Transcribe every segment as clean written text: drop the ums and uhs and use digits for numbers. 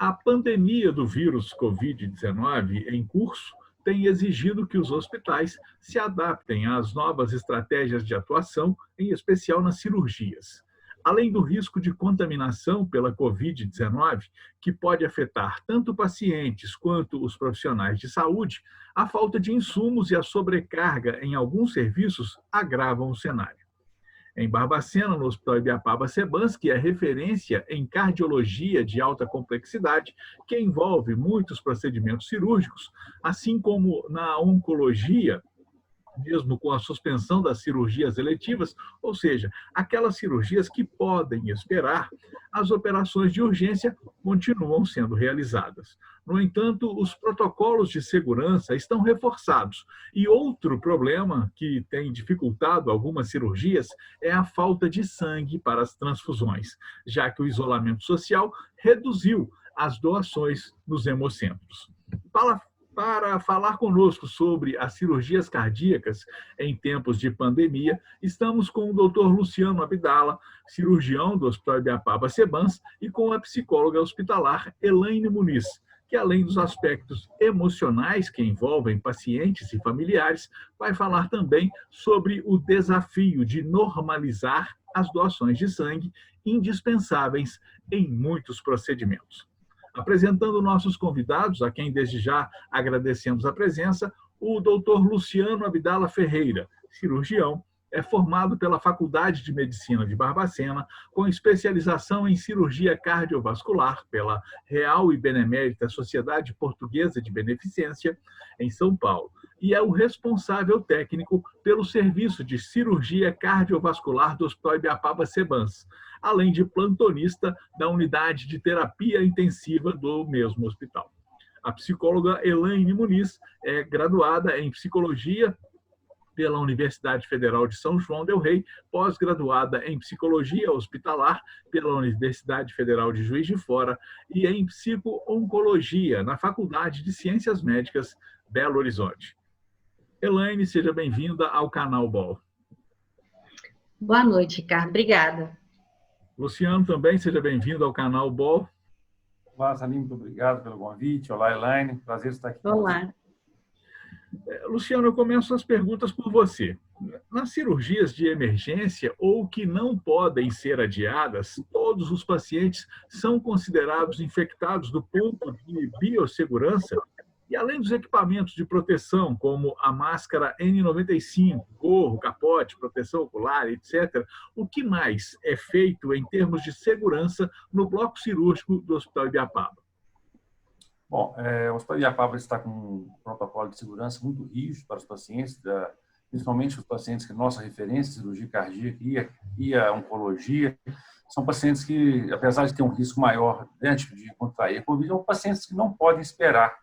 A pandemia do vírus Covid-19 em curso tem exigido que os hospitais se adaptem às novas estratégias de atuação, em especial nas cirurgias. Além do risco de contaminação pela Covid-19, que pode afetar tanto pacientes quanto os profissionais de saúde, a falta de insumos e a sobrecarga em alguns serviços agravam o cenário. Em Barbacena, no Hospital Ibiapaba-Sebans, que é referência em cardiologia de alta complexidade, que envolve muitos procedimentos cirúrgicos, assim como na oncologia, mesmo com a suspensão das cirurgias eletivas, ou seja, aquelas cirurgias que podem esperar, as operações de urgência continuam sendo realizadas. No entanto, os protocolos de segurança estão reforçados. E outro problema que tem dificultado algumas cirurgias é a falta de sangue para as transfusões, já que o isolamento social reduziu as doações nos hemocentros. Para falar conosco sobre as cirurgias cardíacas em tempos de pandemia, estamos com o Dr. Luciano Abdala, cirurgião do Hospital Ibiapaba-Sebans, e com a psicóloga hospitalar Elaine Muniz, que além dos aspectos emocionais que envolvem pacientes e familiares, vai falar também sobre o desafio de normalizar as doações de sangue indispensáveis em muitos procedimentos. Apresentando nossos convidados, a quem desde já agradecemos a presença, o Dr. Luciano Abdala Ferreira, cirurgião, é formado pela Faculdade de Medicina de Barbacena, com especialização em cirurgia cardiovascular pela Real e Benemérita Sociedade Portuguesa de Beneficência, em São Paulo, e é o responsável técnico pelo serviço de cirurgia cardiovascular do Hospital Ibiapaba-Sebans, além de plantonista da unidade de terapia intensiva do mesmo hospital. A psicóloga Elaine Muniz é graduada em psicologia pela Universidade Federal de São João del Rei, pós-graduada em psicologia hospitalar pela Universidade Federal de Juiz de Fora e em psico-oncologia na Faculdade de Ciências Médicas Belo Horizonte. Elaine, seja bem-vinda ao canal BOL. Boa noite, Ricardo. Obrigada. Luciano, também seja bem-vindo ao canal BOL. Olá, Salim, muito obrigado pelo convite. Olá, Elaine, prazer estar aqui. Olá. Luciano, eu começo as perguntas por você. Nas cirurgias de emergência ou que não podem ser adiadas, todos os pacientes são considerados infectados do ponto de biossegurança? E além dos equipamentos de proteção, como a máscara N95, gorro, capote, proteção ocular, etc., o que mais é feito em termos de segurança no bloco cirúrgico do Hospital Ibiapaba? Bom, o Hospital Ibiapaba está com um protocolo de segurança muito rígido para os pacientes, principalmente os pacientes que nossa referência, cirurgia cardíaca e a oncologia, são pacientes que, apesar de ter um risco maior de contrair a Covid, são pacientes que não podem esperar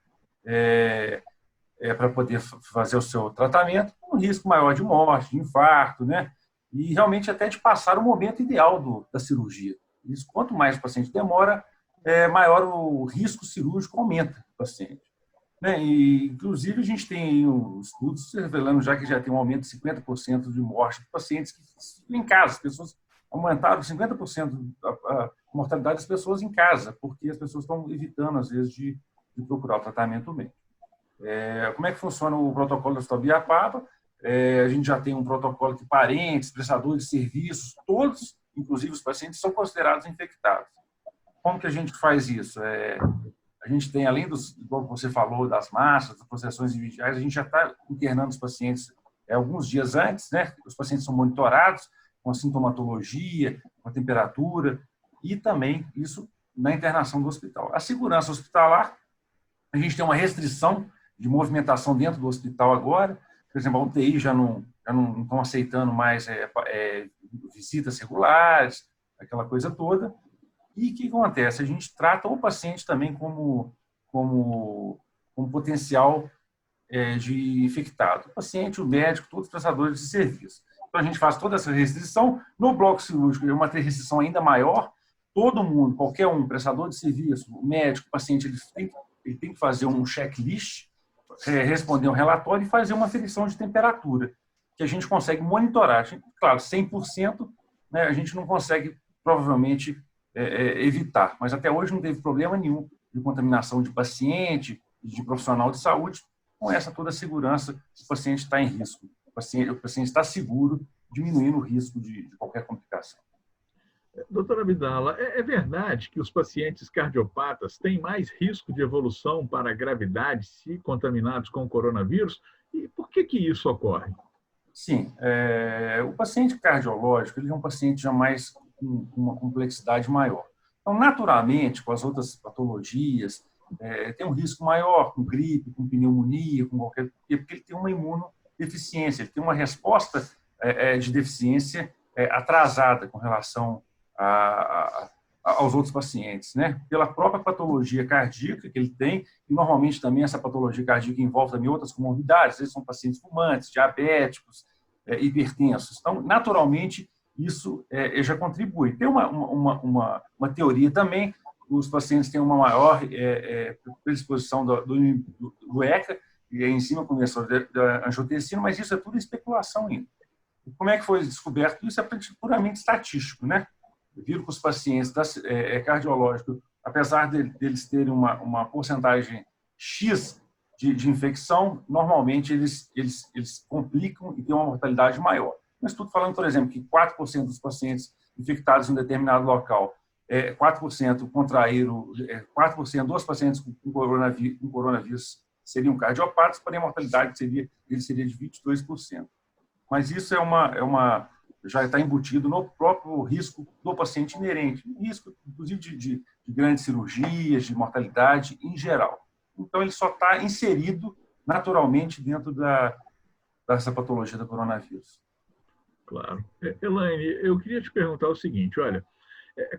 para poder fazer o seu tratamento, com um risco maior de morte, de infarto, né? E realmente até de passar o momento ideal da cirurgia. Isso, quanto mais o paciente demora, maior o risco cirúrgico aumenta do paciente. Né? E, inclusive, a gente tem estudos revelando já que já tem um aumento de 50% de morte de pacientes que em casa. As pessoas aumentaram 50% a mortalidade das pessoas em casa, porque as pessoas estão evitando, às vezes, de procurar o tratamento médico. Como é que funciona o protocolo do Hospital Ibiapaba? A gente já tem um protocolo que parentes, prestadores de serviços, todos, inclusive os pacientes, são considerados infectados. Como que a gente faz isso? A gente tem, além como você falou, das máscaras, das proteções individuais, a gente já está internando os pacientes alguns dias antes, né? Os pacientes são monitorados com a sintomatologia, com a temperatura e também isso na internação do hospital. A segurança hospitalar, a gente tem uma restrição de movimentação dentro do hospital agora. Por exemplo, a UTI já não estão aceitando mais visitas regulares, aquela coisa toda. E o que acontece? A gente trata o paciente também como potencial de infectado. O paciente, o médico, todos os prestadores de serviço. Então, a gente faz toda essa restrição. No bloco cirúrgico, é uma restrição ainda maior. Todo mundo, qualquer um, prestador de serviço, o médico, o paciente, ele tem que fazer um checklist, responder um relatório e fazer uma aferição de temperatura, que a gente consegue monitorar. Claro, 100%, né, a gente não consegue, provavelmente, evitar, mas até hoje não teve problema nenhum de contaminação de paciente e de profissional de saúde, com essa toda a segurança, o paciente está em risco, o paciente está seguro, diminuindo o risco de qualquer complicação. Doutora Abdala, é verdade que os pacientes cardiopatas têm mais risco de evolução para a gravidade se contaminados com o coronavírus? E por que isso ocorre? Sim, o paciente cardiológico ele é um paciente já mais com uma complexidade maior. Então, naturalmente, com as outras patologias, tem um risco maior com gripe, com pneumonia, com qualquer... Porque ele tem uma imunodeficiência, ele tem uma resposta de deficiência atrasada com relação aos outros pacientes, né? Pela própria patologia cardíaca que ele tem, e normalmente também essa patologia cardíaca envolve também outras comorbidades, às vezes são pacientes fumantes, diabéticos, hipertensos. Então, naturalmente, isso já contribui. Tem uma teoria também, os pacientes têm uma maior predisposição do ECA, e aí em cima começou da angiotensina, mas isso é tudo especulação ainda. E como é que foi descoberto? Isso é puramente estatístico, né? Viram que os pacientes cardiológicos, apesar deles terem uma porcentagem X de infecção, normalmente eles complicam e têm uma mortalidade maior. Um estudo falando, por exemplo, que 4% dos pacientes infectados em um determinado local, 4% contraíram, 4% dos pacientes com coronavírus seriam cardiopatas, porém a mortalidade seria de 22%. Mas isso já está embutido no próprio risco do paciente inerente, risco, inclusive, de grandes cirurgias, de mortalidade em geral. Então, ele só está inserido naturalmente dentro dessa patologia do coronavírus. Claro. Elaine, eu queria te perguntar o seguinte, olha,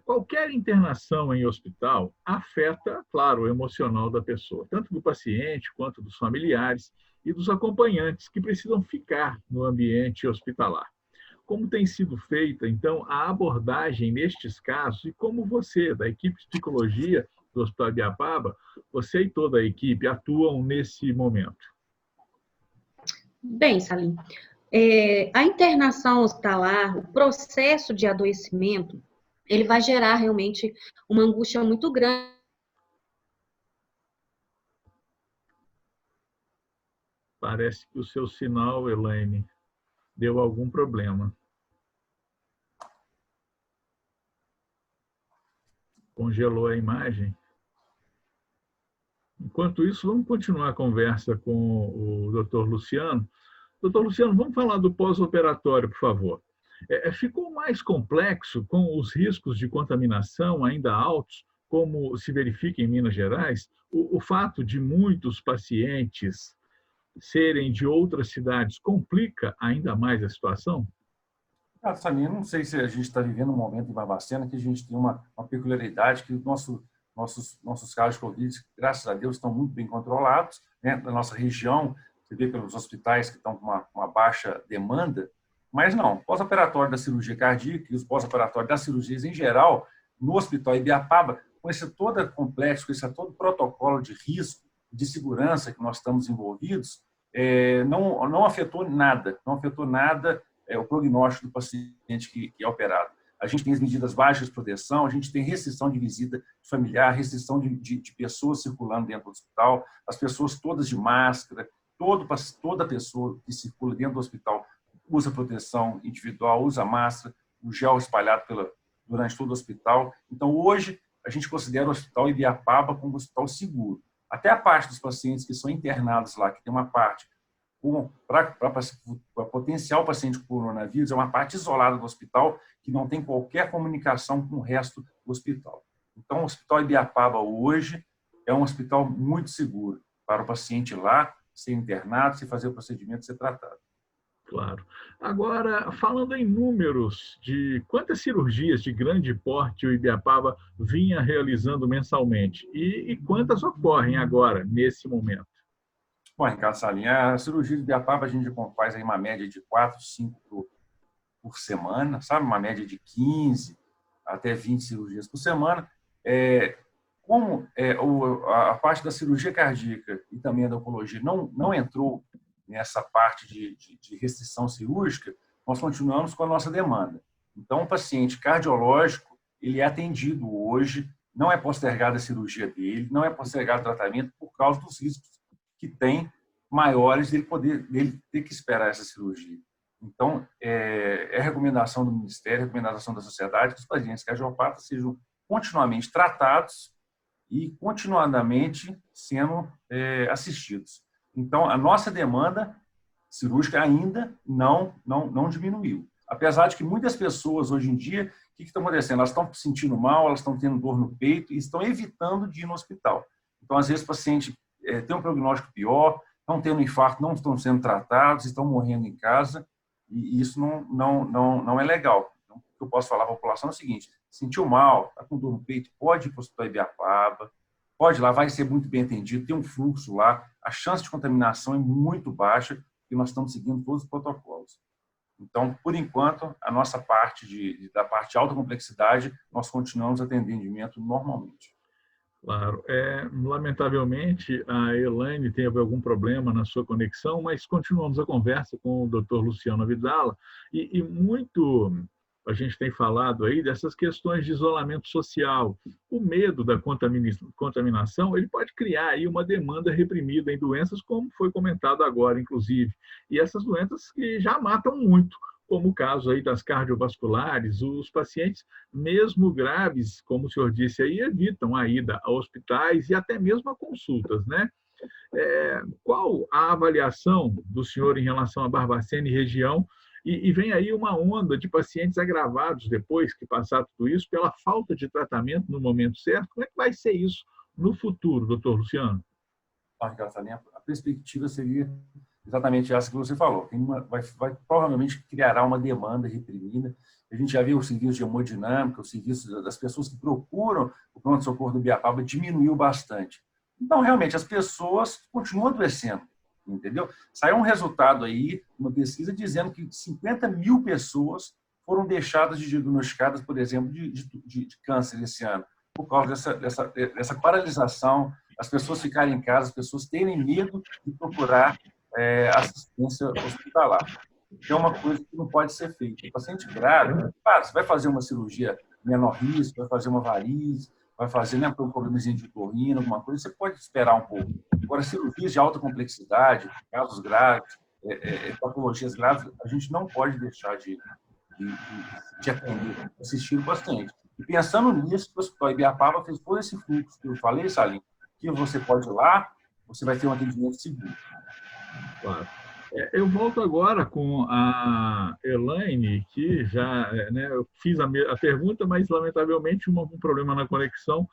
qualquer internação em hospital afeta, claro, o emocional da pessoa, tanto do paciente quanto dos familiares e dos acompanhantes que precisam ficar no ambiente hospitalar. Como tem sido feita, então, a abordagem nestes casos e como você, da equipe de psicologia do Hospital Ibiapaba, você e toda a equipe atuam nesse momento? Bem, Salim, a internação hospitalar, o processo de adoecimento, ele vai gerar realmente uma angústia muito grande. Parece que o seu sinal, Elaine, deu algum problema. Congelou a imagem. Enquanto isso, vamos continuar a conversa com o Dr. Luciano. Doutor Luciano, vamos falar do pós-operatório, por favor. Ficou mais complexo com os riscos de contaminação ainda altos, como se verifica em Minas Gerais, o fato de muitos pacientes serem de outras cidades complica ainda mais a situação? Salim, eu não sei se a gente está vivendo um momento em Barbacena que a gente tem uma peculiaridade que nossos casos de Covid, graças a Deus, estão muito bem controlados, né? Na nossa região, você vê pelos hospitais que estão com uma baixa demanda, mas não, pós-operatório da cirurgia cardíaca e os pós-operatórios das cirurgias em geral, no Hospital Ibiapaba, com esse todo complexo, com esse todo protocolo de risco, de segurança que nós estamos envolvidos, não afetou nada o prognóstico do paciente que é operado. A gente tem as medidas baixas de proteção, a gente tem restrição de visita familiar, restrição de pessoas circulando dentro do hospital, as pessoas todas de máscara, toda pessoa que circula dentro do hospital usa proteção individual, usa máscara, o gel espalhado durante todo o hospital. Então, hoje, a gente considera o Hospital Ibiapaba como um hospital seguro. Até a parte dos pacientes que são internados lá, que tem uma parte para potencial paciente com coronavírus, é uma parte isolada do hospital que não tem qualquer comunicação com o resto do hospital. Então, o Hospital Ibiapaba hoje é um hospital muito seguro para o paciente lá ser internado, se fazer o procedimento, ser tratado. Claro. Agora, falando em números de quantas cirurgias de grande porte o Ibiapaba vinha realizando mensalmente e quantas ocorrem agora, nesse momento? Bom, Ricardo Salim, a cirurgia de Ibiapaba a gente faz aí uma média de 4, 5 por semana, sabe? Uma média de 15 até 20 cirurgias por semana. Como a parte da cirurgia cardíaca e também da oncologia não entrou nessa parte de restrição cirúrgica, nós continuamos com a nossa demanda. Então, o paciente cardiológico ele é atendido hoje não é postergada a cirurgia dele, não é postergado o tratamento por causa dos riscos que tem maiores dele ter que esperar essa cirurgia. Então, é recomendação do Ministério, recomendação da sociedade que os pacientes cardiopatas sejam continuamente tratados e continuadamente sendo assistidos. Então, a nossa demanda cirúrgica ainda não diminuiu. Apesar de que muitas pessoas hoje em dia, o que está acontecendo? Elas estão se sentindo mal, elas estão tendo dor no peito e estão evitando de ir no hospital. Então, às vezes, o paciente tem um prognóstico pior, estão tendo infarto, não estão sendo tratados, estão morrendo em casa, e isso não é legal. Então, o que eu posso falar para a população é o seguinte: sentiu mal, está com dor no peito, pode ir para o Hospital Ibiapaba, pode ir lá, vai ser muito bem atendido, tem um fluxo lá, a chance de contaminação é muito baixa e nós estamos seguindo todos os protocolos. Então, por enquanto, a nossa parte da parte de alta complexidade, nós continuamos atendimento normalmente. Claro. Lamentavelmente, a Elaine teve algum problema na sua conexão, mas continuamos a conversa com o Dr. Luciano Avidala e muito a gente tem falado aí dessas questões de isolamento social. O medo da contaminação, ele pode criar aí uma demanda reprimida em doenças, como foi comentado agora, inclusive. E essas doenças que já matam muito, como o caso aí das cardiovasculares, os pacientes, mesmo graves, como o senhor disse aí, evitam a ida a hospitais e até mesmo a consultas, né? Qual a avaliação do senhor em relação a Barbacena e região? E vem aí uma onda de pacientes agravados depois que passar tudo isso pela falta de tratamento no momento certo. Como é que vai ser isso no futuro, doutor Luciano? A perspectiva seria exatamente essa que você falou. Provavelmente criará uma demanda reprimida. A gente já viu o serviço de hemodinâmica, o serviço das pessoas que procuram o pronto-socorro do Ibiapaba diminuiu bastante. Então, realmente, as pessoas continuam adoecendo, entendeu? Saiu um resultado aí, uma pesquisa, dizendo que 50 mil pessoas foram deixadas de diagnosticadas, por exemplo, de câncer esse ano, por causa dessa paralisação, as pessoas ficarem em casa, as pessoas terem medo de procurar assistência hospitalar. Que é uma coisa que não pode ser feita. O paciente grave, você vai fazer uma cirurgia menor risco, vai fazer uma varize, vai fazer um problemazinho de torrina, alguma coisa, você pode esperar um pouco. Agora, cirurgias de alta complexidade, casos graves, patologias graves, a gente não pode deixar de atender, assistir o paciente. E pensando nisso, o Hospital Ibiapaba fez todo esse fluxo que eu falei, Salim, que você pode ir lá, você vai ter um atendimento seguro. Claro. Eu volto agora com a Elaine, que já eu fiz a pergunta, mas lamentavelmente um problema na conexão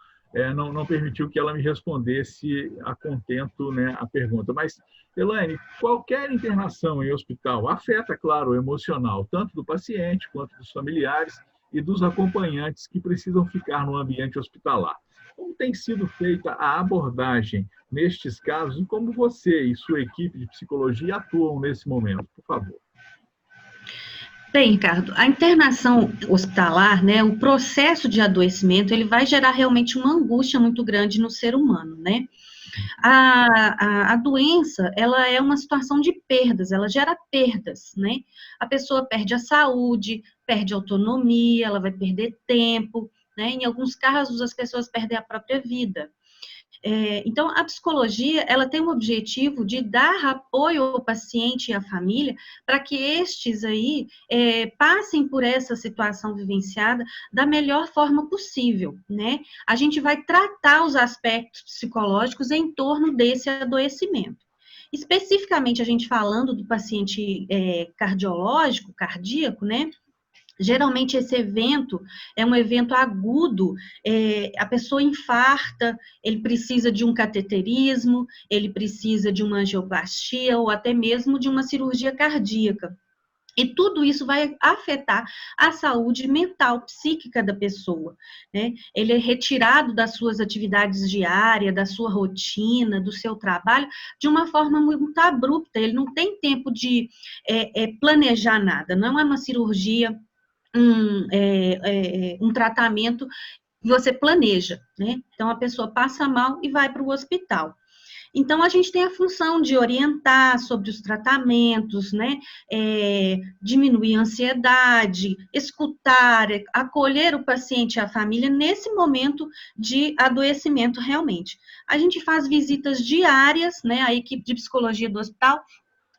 não permitiu que ela me respondesse a contento a pergunta. Mas, Elaine, qualquer internação em hospital afeta, claro, o emocional, tanto do paciente quanto dos familiares e dos acompanhantes que precisam ficar no ambiente hospitalar. Como tem sido feita a abordagem nestes casos e como você e sua equipe de psicologia atuam nesse momento, por favor? Bem, Ricardo, a internação hospitalar, o processo de adoecimento, ele vai gerar realmente uma angústia muito grande no ser humano, né? A doença, ela é uma situação de perdas, ela gera perdas, né? A pessoa perde a saúde, perde a autonomia, ela vai perder tempo, né? Em alguns casos, as pessoas perdem a própria vida. Então, a psicologia, ela tem o objetivo de dar apoio ao paciente e à família para que estes aí passem por essa situação vivenciada da melhor forma possível, né? A gente vai tratar os aspectos psicológicos em torno desse adoecimento. Especificamente, a gente falando do paciente cardíaco, né? Geralmente esse evento é um evento agudo, a pessoa infarta, ele precisa de um cateterismo, ele precisa de uma angioplastia ou até mesmo de uma cirurgia cardíaca. E tudo isso vai afetar a saúde mental, psíquica da pessoa, né? Ele é retirado das suas atividades diárias, da sua rotina, do seu trabalho, de uma forma muito abrupta. Ele não tem tempo de planejar nada, não é uma cirurgia, um tratamento que você planeja, né? Então, a pessoa passa mal e vai para o hospital. Então, a gente tem a função de orientar sobre os tratamentos, né? Diminuir a ansiedade, escutar, acolher o paciente e a família nesse momento de adoecimento realmente. A gente faz visitas diárias, né? A equipe de psicologia do hospital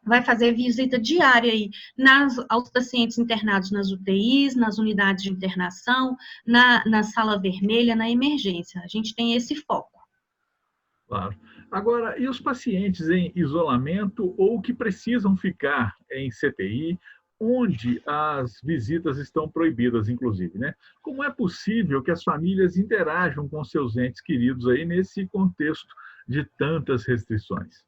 vai fazer visita diária aí aos pacientes internados nas UTIs, nas unidades de internação, na sala vermelha, na emergência. A gente tem esse foco. Claro. Agora, e os pacientes em isolamento ou que precisam ficar em CTI, onde as visitas estão proibidas, inclusive, né? Como é possível que as famílias interajam com seus entes queridos aí nesse contexto de tantas restrições?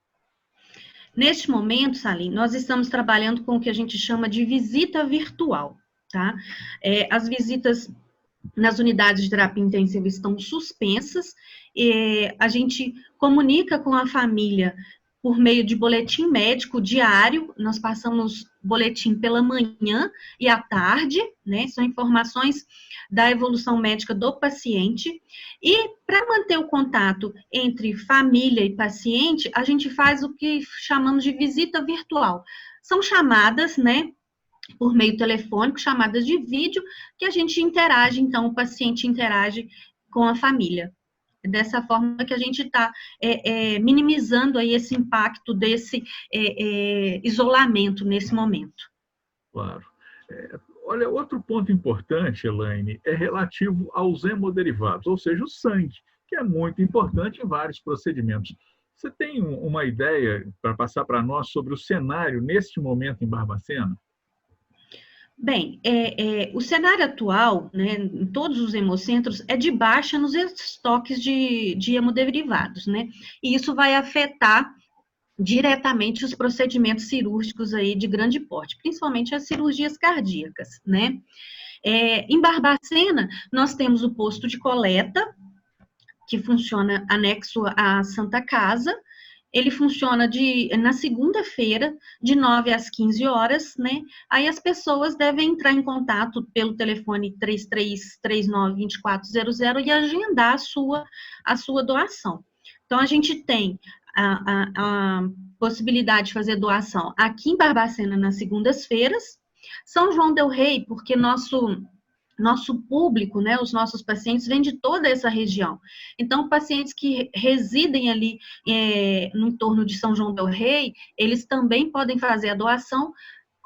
Neste momento, Salim, nós estamos trabalhando com o que a gente chama de visita virtual, tá? As visitas nas unidades de terapia intensiva estão suspensas, a gente comunica com a família por meio de boletim médico diário, nós passamos boletim pela manhã e à tarde, né? São informações da evolução médica do paciente, e para manter o contato entre família e paciente, a gente faz o que chamamos de visita virtual. São chamadas, né? Por meio telefônico, chamadas de vídeo, que a gente interage, então o paciente interage com a família. É dessa forma que a gente está minimizando aí esse impacto desse isolamento nesse momento. Claro. Olha, outro ponto importante, Elaine, é relativo aos hemoderivados, ou seja, o sangue, que é muito importante em vários procedimentos. Você tem uma ideia para passar para nós sobre o cenário neste momento em Barbacena? Bem, o cenário atual, né, em todos os hemocentros, é de baixa nos estoques de hemoderivados, né? E isso vai afetar diretamente os procedimentos cirúrgicos aí de grande porte, principalmente as cirurgias cardíacas, né? Em Barbacena, nós temos o posto de coleta, que funciona anexo à Santa Casa. Ele funciona na segunda-feira, de 9 às 15 horas, né? Aí as pessoas devem entrar em contato pelo telefone 3339-2400 e agendar a sua doação. Então, a gente tem a possibilidade de fazer doação aqui em Barbacena nas segundas-feiras, São João del Rei, porque nosso público, né, os nossos pacientes vêm de toda essa região. Então, pacientes que residem ali no entorno de São João del Rei, eles também podem fazer a doação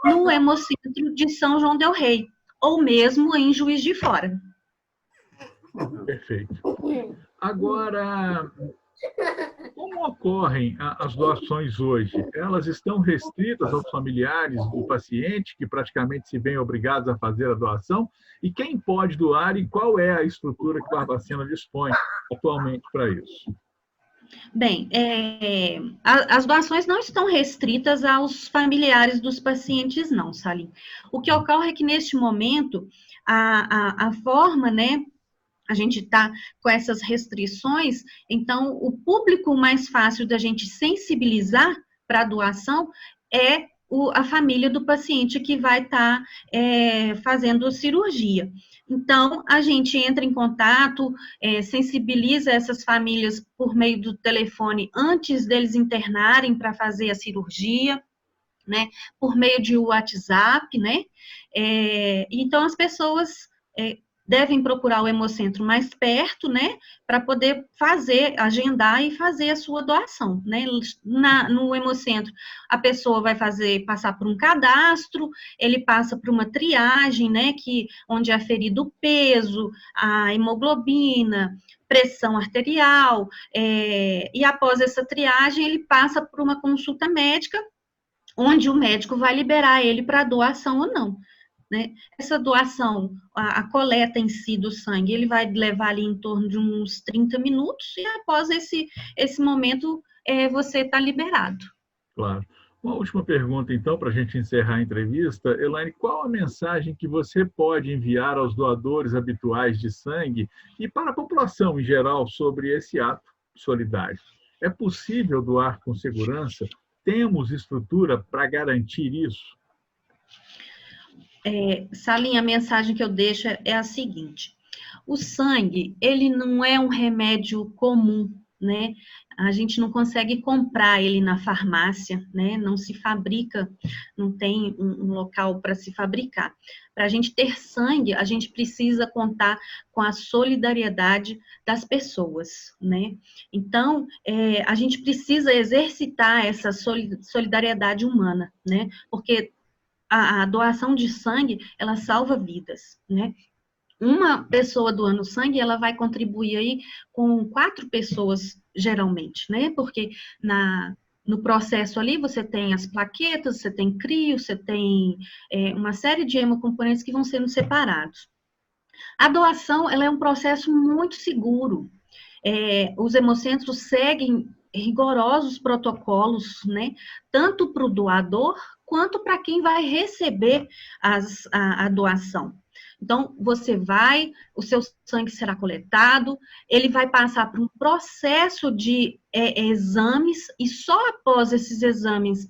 no Hemocentro de São João del Rei, ou mesmo em Juiz de Fora. Perfeito. Agora, como ocorrem as doações hoje? Elas estão restritas aos familiares do paciente, que praticamente se veem obrigados a fazer a doação? E quem pode doar e qual é a estrutura que Barbacena dispõe atualmente para isso? Bem, as doações não estão restritas aos familiares dos pacientes, não, Salim. O que ocorre é que, neste momento, a forma, né, a gente está com essas restrições, então o público mais fácil da gente sensibilizar para a doação é a família do paciente que vai estar fazendo a cirurgia. Então, a gente entra em contato, sensibiliza essas famílias por meio do telefone antes deles internarem para fazer a cirurgia, né, por meio de WhatsApp, né, então as pessoas devem procurar o hemocentro mais perto, né, para poder agendar e fazer a sua doação, né. No hemocentro, a pessoa vai passar por um cadastro, ele passa por uma triagem, né, onde é aferido o peso, a hemoglobina, pressão arterial, e após essa triagem, ele passa por uma consulta médica, onde o médico vai liberar ele para doação ou não. Né? Essa doação, a coleta em si do sangue, ele vai levar ali em torno de uns 30 minutos e após esse momento você está liberado. Claro. Uma última pergunta, então, para a gente encerrar a entrevista. Elaine, qual a mensagem que você pode enviar aos doadores habituais de sangue e para a população em geral sobre esse ato solidário? É possível doar com segurança? Temos estrutura para garantir isso? Salim, a mensagem que eu deixo é a seguinte: o sangue, ele não é um remédio comum, né? A gente não consegue comprar ele na farmácia, né? Não se fabrica, não tem um local para se fabricar. Para a gente ter sangue, a gente precisa contar com a solidariedade das pessoas, né? Então, a gente precisa exercitar essa solidariedade humana, né? Porque a doação de sangue, ela salva vidas, né? Uma pessoa doando sangue, ela vai contribuir aí com 4 pessoas, geralmente, né? Porque no processo ali, você tem as plaquetas, você tem crio, você tem uma série de hemocomponentes que vão sendo separados. A doação, ela é um processo muito seguro. Os hemocentros seguem rigorosos protocolos, né? Tanto para o doador, quanto para quem vai receber a doação. Então, o seu sangue será coletado, ele vai passar por um processo de exames, e só após esses exames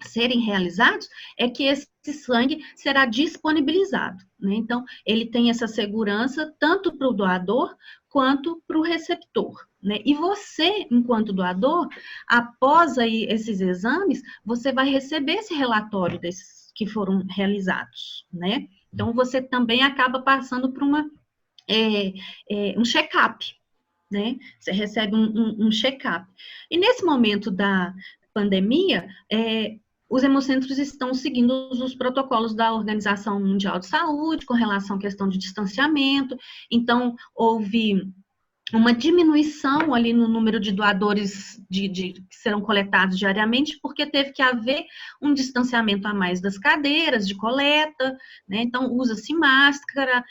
serem realizados, é que esse sangue será disponibilizado, né? Então, ele tem essa segurança tanto para o doador quanto para o receptor, né? E você, enquanto doador, após aí esses exames, você vai receber esse relatório desses que foram realizados, né? Então, você também acaba passando por um check-up, né? Você recebe um check-up. E nesse momento da pandemia, os hemocentros estão seguindo os protocolos da Organização Mundial de Saúde com relação à questão de distanciamento. Então, houve uma diminuição ali no número de doadores que serão coletados diariamente, porque teve que haver um distanciamento a mais das cadeiras de coleta, né? Então, usa-se máscara,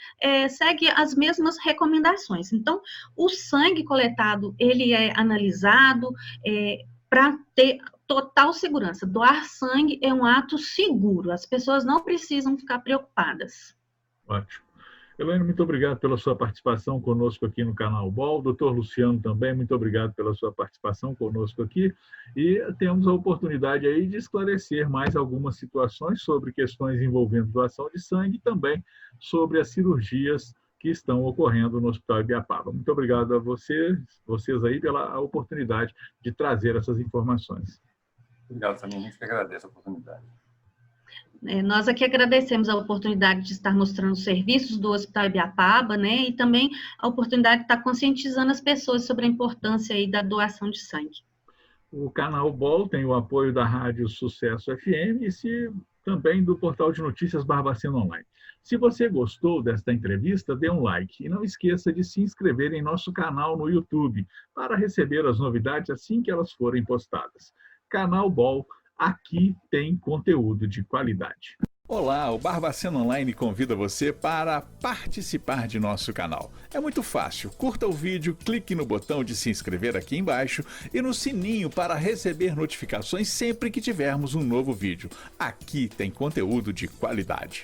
segue as mesmas recomendações. Então, o sangue coletado, ele é analisado para ter total segurança. Doar sangue é um ato seguro, as pessoas não precisam ficar preocupadas. Ótimo. Elaine, muito obrigado pela sua participação conosco aqui no canal BOL. Doutor Luciano também, muito obrigado pela sua participação conosco aqui. E temos a oportunidade aí de esclarecer mais algumas situações sobre questões envolvendo doação de sangue e também sobre as cirurgias que estão ocorrendo no Hospital Ibiapaba. Muito obrigado a vocês aí pela oportunidade de trazer essas informações. Obrigado também, a gente que agradece a oportunidade. Nós aqui agradecemos a oportunidade de estar mostrando os serviços do Hospital Ibiapaba, né, e também a oportunidade de estar conscientizando as pessoas sobre a importância aí da doação de sangue. O canal BOL tem o apoio da Rádio Sucesso FM e também do portal de notícias Barbacena Online. Se você gostou desta entrevista, dê um like e não esqueça de se inscrever em nosso canal no YouTube para receber as novidades assim que elas forem postadas. Canal BOL, aqui tem conteúdo de qualidade. Olá, o Barbacena Online convida você para participar de nosso canal. É muito fácil, curta o vídeo, clique no botão de se inscrever aqui embaixo e no sininho para receber notificações sempre que tivermos um novo vídeo. Aqui tem conteúdo de qualidade.